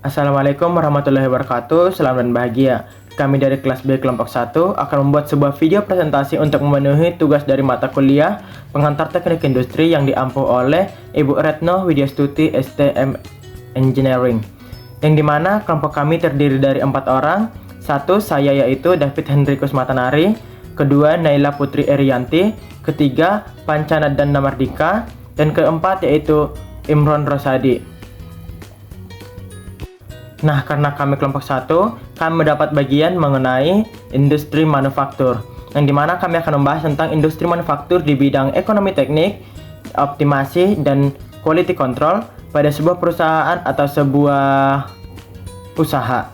Assalamualaikum warahmatullahi wabarakatuh, selamat dan bahagia. Kami dari kelas B kelompok 1 akan membuat sebuah video presentasi untuk memenuhi tugas dari mata kuliah Pengantar Teknik Industri yang diampu oleh Ibu Retno Widyastuti STM Engineering. Yang dimana kelompok kami terdiri dari 4 orang. Satu, saya yaitu David Hendrikus Matanari. Kedua, Naila Putri Erianti. Ketiga, Pancana dan Namardika. Dan keempat yaitu Imron Rosadi. Nah, karena kami kelompok 1, kami mendapat bagian mengenai industri manufaktur, yang dimana kami akan membahas tentang industri manufaktur di bidang ekonomi teknik, optimasi, dan quality control pada sebuah perusahaan atau sebuah usaha.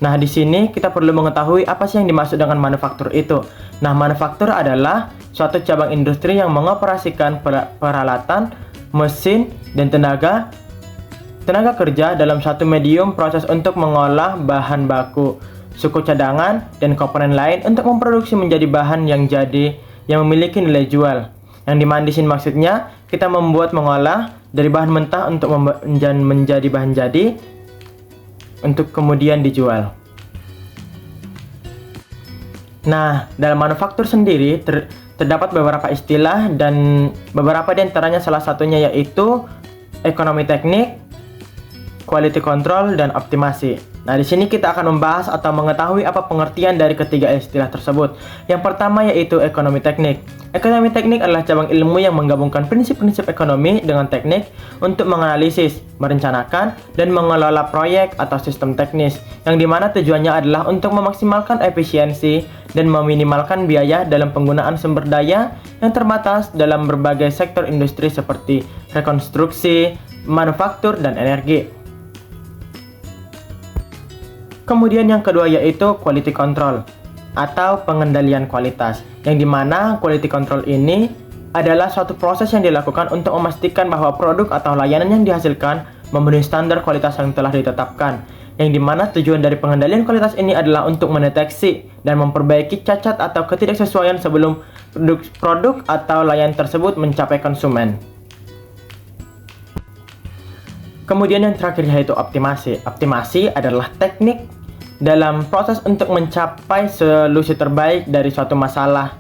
Nah, di sini kita perlu mengetahui apa sih yang dimaksud dengan manufaktur itu. Nah, manufaktur adalah suatu cabang industri yang mengoperasikan peralatan, mesin, dan tenaga kerja dalam satu medium proses untuk mengolah bahan baku, suku cadangan, dan komponen lain untuk memproduksi menjadi bahan yang memiliki nilai jual. Yang dimana di sini maksudnya kita mengolah dari bahan mentah untuk menjadi bahan jadi untuk kemudian dijual. Nah, dalam manufaktur sendiri terdapat beberapa istilah dan beberapa di antaranya salah satunya yaitu ekonomi teknik, quality control, dan optimasi. Nah, di sini kita akan membahas atau mengetahui apa pengertian dari ketiga istilah tersebut. Yang pertama yaitu ekonomi teknik. Ekonomi teknik adalah cabang ilmu yang menggabungkan prinsip-prinsip ekonomi dengan teknik untuk menganalisis, merencanakan, dan mengelola proyek atau sistem teknis, yang dimana tujuannya adalah untuk memaksimalkan efisiensi dan meminimalkan biaya dalam penggunaan sumber daya yang terbatas dalam berbagai sektor industri seperti rekonstruksi, manufaktur, dan energi. Kemudian yang kedua yaitu quality control atau pengendalian kualitas, yang dimana quality control ini adalah suatu proses yang dilakukan untuk memastikan bahwa produk atau layanan yang dihasilkan memenuhi standar kualitas yang telah ditetapkan, yang dimana tujuan dari pengendalian kualitas ini adalah untuk mendeteksi dan memperbaiki cacat atau ketidaksesuaian sebelum produk atau layanan tersebut mencapai konsumen. Kemudian yang terakhir yaitu optimasi. Optimasi adalah teknik dalam proses untuk mencapai solusi terbaik dari suatu masalah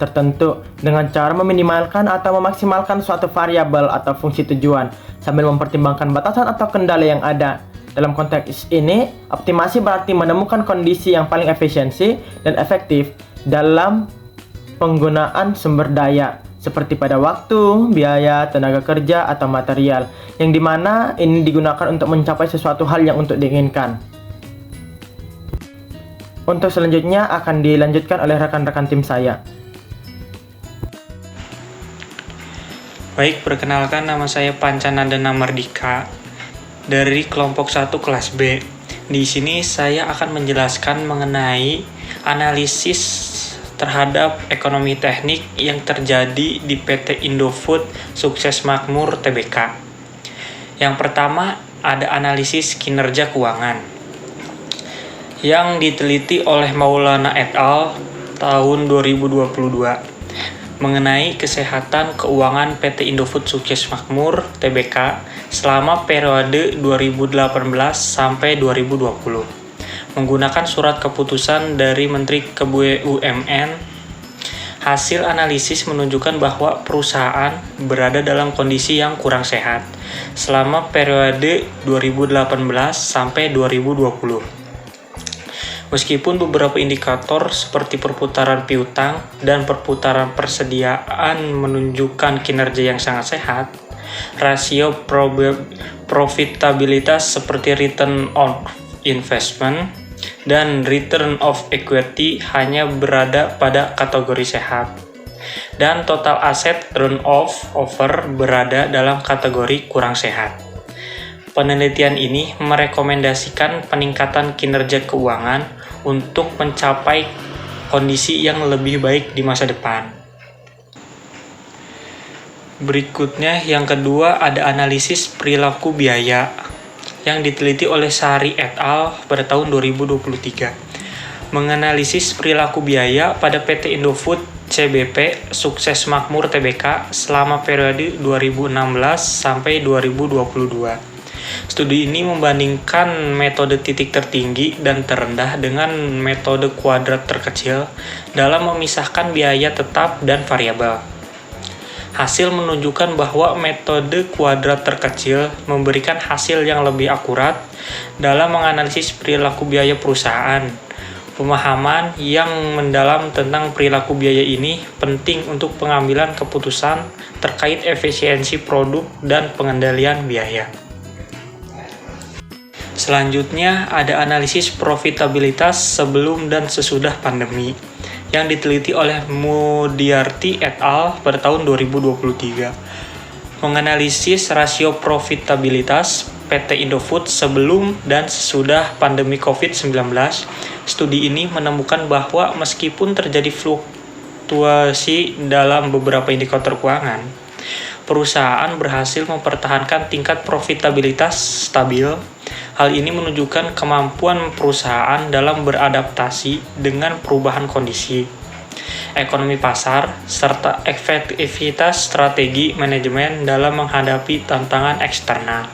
tertentu dengan cara meminimalkan atau memaksimalkan suatu variabel atau fungsi tujuan sambil mempertimbangkan batasan atau kendala yang ada. Dalam konteks ini, optimasi berarti menemukan kondisi yang paling efisiensi dan efektif dalam penggunaan sumber daya seperti pada waktu, biaya, tenaga kerja, atau material, yang dimana ini digunakan untuk mencapai sesuatu hal yang untuk diinginkan. Untuk selanjutnya akan dilanjutkan oleh rekan-rekan tim saya. Baik, perkenalkan nama saya Pancana dan Namardika dari kelompok 1 kelas B. Di sini saya akan menjelaskan mengenai analisis terhadap ekonomi teknik yang terjadi di PT Indofood Sukses Makmur Tbk. Yang pertama ada analisis kinerja keuangan yang diteliti oleh Maulana et al. Tahun 2022 mengenai kesehatan keuangan PT Indofood Sukses Makmur Tbk selama periode 2018 sampai 2020 menggunakan surat keputusan dari Menteri BUMN. Hasil analisis menunjukkan bahwa perusahaan berada dalam kondisi yang kurang sehat selama periode 2018 sampai 2020. Meskipun beberapa indikator seperti perputaran piutang dan perputaran persediaan menunjukkan kinerja yang sangat sehat, rasio profitabilitas seperti return on investment dan return of equity hanya berada pada kategori sehat, dan total asset turnover berada dalam kategori kurang sehat. Penelitian ini merekomendasikan peningkatan kinerja keuangan untuk mencapai kondisi yang lebih baik di masa depan. Berikutnya yang kedua ada analisis perilaku biaya yang diteliti oleh Sari et al. Pada tahun 2023. Menganalisis perilaku biaya pada PT Indofood CBP Sukses Makmur Tbk selama periode 2016 sampai 2022. Studi ini membandingkan metode titik tertinggi dan terendah dengan metode kuadrat terkecil dalam memisahkan biaya tetap dan variabel. Hasil menunjukkan bahwa metode kuadrat terkecil memberikan hasil yang lebih akurat dalam menganalisis perilaku biaya perusahaan. Pemahaman yang mendalam tentang perilaku biaya ini penting untuk pengambilan keputusan terkait efisiensi produk dan pengendalian biaya. Selanjutnya ada analisis profitabilitas sebelum dan sesudah pandemi yang diteliti oleh Modiarty et al. Pada tahun 2023. Menganalisis rasio profitabilitas PT Indofood sebelum dan sesudah pandemi COVID-19, studi ini menemukan bahwa meskipun terjadi fluktuasi dalam beberapa indikator keuangan, perusahaan berhasil mempertahankan tingkat profitabilitas stabil. Hal ini menunjukkan kemampuan perusahaan dalam beradaptasi dengan perubahan kondisi ekonomi pasar, serta efektivitas strategi manajemen dalam menghadapi tantangan eksternal.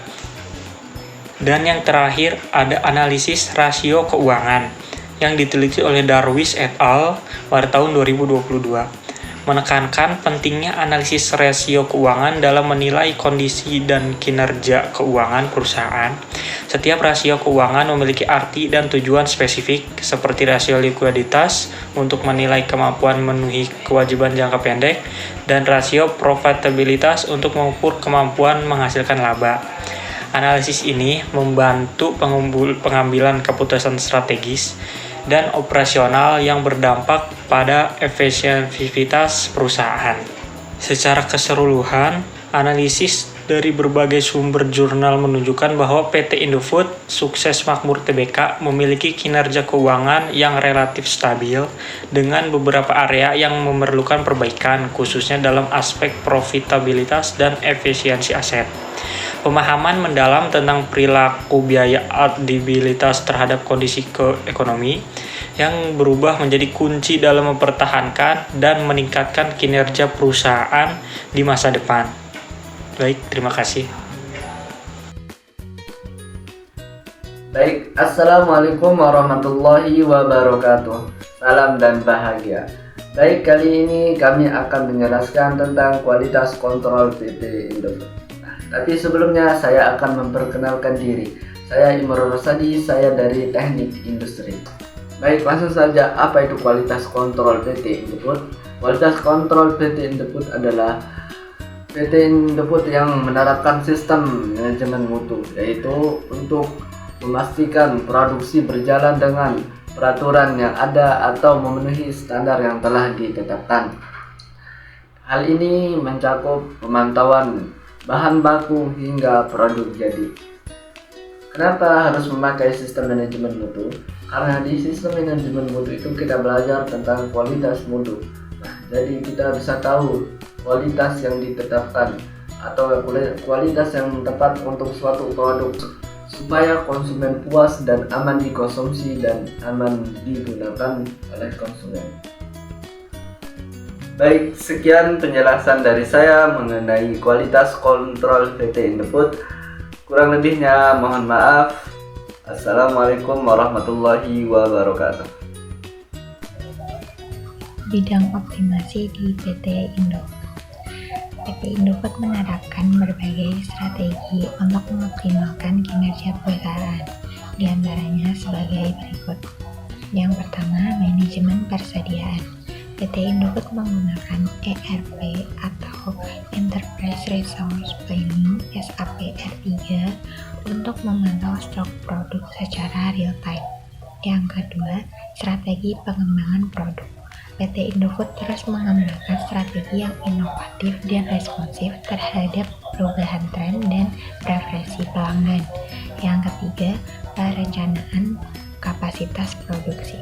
Dan yang terakhir ada analisis rasio keuangan yang diteliti oleh Darwis et al. Pada tahun 2022. Menekankan pentingnya analisis rasio keuangan dalam menilai kondisi dan kinerja keuangan perusahaan. Setiap rasio keuangan memiliki arti dan tujuan spesifik, seperti rasio likuiditas untuk menilai kemampuan memenuhi kewajiban jangka pendek, dan rasio profitabilitas untuk mengukur kemampuan menghasilkan laba. Analisis ini membantu pengambilan keputusan strategis dan operasional yang berdampak pada efisiensitas perusahaan. Secara keseluruhan, analisis dari berbagai sumber jurnal menunjukkan bahwa PT Indofood Sukses Makmur Tbk memiliki kinerja keuangan yang relatif stabil dengan beberapa area yang memerlukan perbaikan, khususnya dalam aspek profitabilitas dan efisiensi aset. Pemahaman mendalam tentang perilaku biaya adaptabilitas terhadap kondisi ekonomi yang berubah menjadi kunci dalam mempertahankan dan meningkatkan kinerja perusahaan di masa depan. Baik, terima kasih. Baik, Assalamualaikum warahmatullahi wabarakatuh. Salam dan bahagia. Baik, kali ini kami akan menjelaskan tentang kualitas kontrol PT Indofood. Tapi sebelumnya saya akan memperkenalkan diri. Saya Imron Rosadi, saya dari Teknik Industri. Baik, langsung saja, apa itu kualitas kontrol PT Indofood? Kualitas kontrol PT Indofood adalah PT Indofood yang menerapkan sistem manajemen mutu, yaitu untuk memastikan produksi berjalan dengan peraturan yang ada atau memenuhi standar yang telah ditetapkan. Hal ini mencakup pemantauan bahan baku hingga produk jadi. Kenapa harus memakai sistem manajemen mutu? Karena di sistem manajemen mutu itu kita belajar tentang kualitas mutu. Nah, jadi kita bisa tahu kualitas yang ditetapkan atau kualitas yang tepat untuk suatu produk supaya konsumen puas dan aman dikonsumsi dan aman digunakan oleh konsumen. Baik, sekian penjelasan dari saya mengenai kualitas kontrol PT Indofood. Kurang lebihnya mohon maaf. Assalamualaikum warahmatullahi wabarakatuh. Bidang optimasi di PT Indofood. PT Indofood menerapkan berbagai strategi untuk mengoptimalkan kinerja perusahaan, di antaranya sebagai berikut. Yang pertama, manajemen persediaan. PT Indofood menggunakan ERP atau Enterprise Resource Planning (SAP-R3) untuk memantau stok produk secara real time. Yang kedua, strategi pengembangan produk. PT Indofood terus mengembangkan strategi yang inovatif dan responsif terhadap perubahan tren dan preferensi pelanggan. Yang ketiga, perencanaan kapasitas produksi.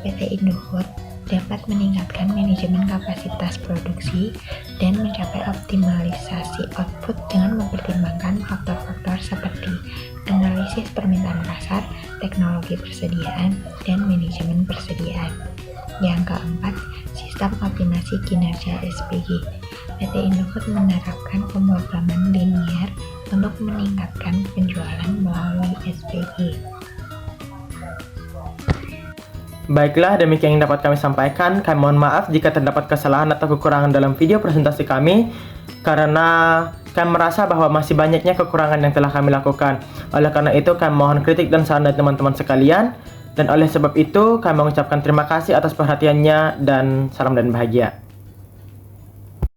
PT Indofood dapat meningkatkan manajemen kapasitas produksi dan mencapai optimalisasi output dengan mempertimbangkan faktor-faktor seperti analisis permintaan pasar, teknologi persediaan, dan manajemen persediaan. Yang keempat, sistem optimasi kinerja SPG. PT Indofood menerapkan pemrograman linear untuk meningkatkan penjualan melalui SPG. Baiklah, demikian yang dapat kami sampaikan. Kami mohon maaf jika terdapat kesalahan atau kekurangan dalam video presentasi kami, karena kami merasa bahwa masih banyaknya kekurangan yang telah kami lakukan. Oleh karena itu, kami mohon kritik dan saran dari teman-teman sekalian. Dan oleh sebab itu, kami mengucapkan terima kasih atas perhatiannya dan salam dan bahagia.